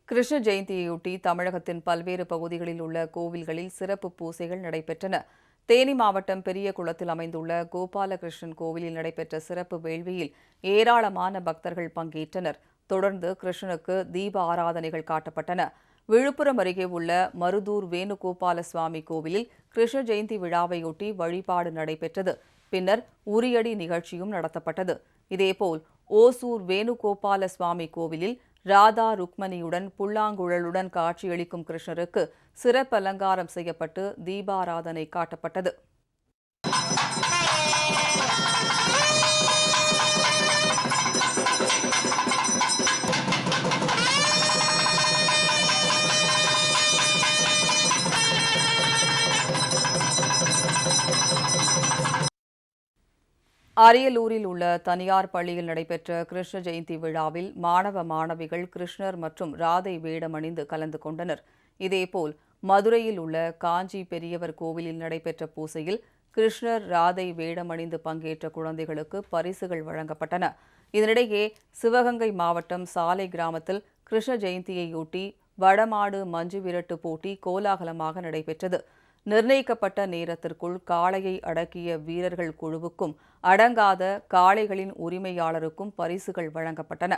கிருஷ்ண ஜெயந்தியையொட்டி தமிழகத்தின் பல்வேறு பகுதிகளில் உள்ள கோவில்களில் சிறப்பு பூசைகள் நடைபெற்றன. தேனி மாவட்டம் பெரியகுளத்தில் அமைந்துள்ள கோபாலகிருஷ்ணன் கோவிலில் நடைபெற்ற சிறப்பு வேள்வியில் ஏராளமான பக்தர்கள் பங்கேற்றனர். தொடர்ந்து கிருஷ்ணனுக்கு தீப ஆராதனைகள் காட்டப்பட்டன. விழுப்புரம் அருகே உள்ள மருதூர் வேணுகோபால சுவாமி கோவிலில் கிருஷ்ண ஜெயந்தி விழாவையொட்டி வழிபாடு நடைபெற்றது. பின்னர் உரியடி நிகழ்ச்சியும் நடத்தப்பட்டது. இதேபோல் ஓசூர் வேணுகோபால சுவாமி கோவிலில் ராதா ருக்மணியுடன் புல்லாங்குழலுடன் காட்சியளிக்கும் கிருஷ்ணருக்கு சிறப்பு அலங்காரம் செய்யப்பட்டு தீபாராதனை காட்டப்பட்டது. அரியலூரில் உள்ள தனியார் பள்ளியில் நடைபெற்ற கிருஷ்ண ஜெயந்தி விழாவில் மாணவ மாணவிகள் கிருஷ்ணர் மற்றும் ராதை வேடமணிந்து கலந்து கொண்டனர். இதேபோல் மதுரையில் உள்ள காஞ்சி பெரியவர் கோவிலில் நடைபெற்ற பூசையில் கிருஷ்ணர் ராதை வேடமணிந்து பங்கேற்ற குழந்தைகளுக்கு பரிசுகள் வழங்கப்பட்டன. இதனிடையே சிவகங்கை மாவட்டம் சாலை கிராமத்தில் கிருஷ்ண ஜெயந்தியையொட்டி வடமாடு மஞ்சு விரட்டு போட்டி கோலாகலமாக நடைபெற்றது. நிர்ணயிக்கப்பட்ட நேரத்திற்குள் காளையை அடக்கிய வீரர்கள் குழுவுக்கும் அடங்காத காளைகளின் உரிமையாளருக்கும் பரிசுகள் வழங்கப்பட்டன.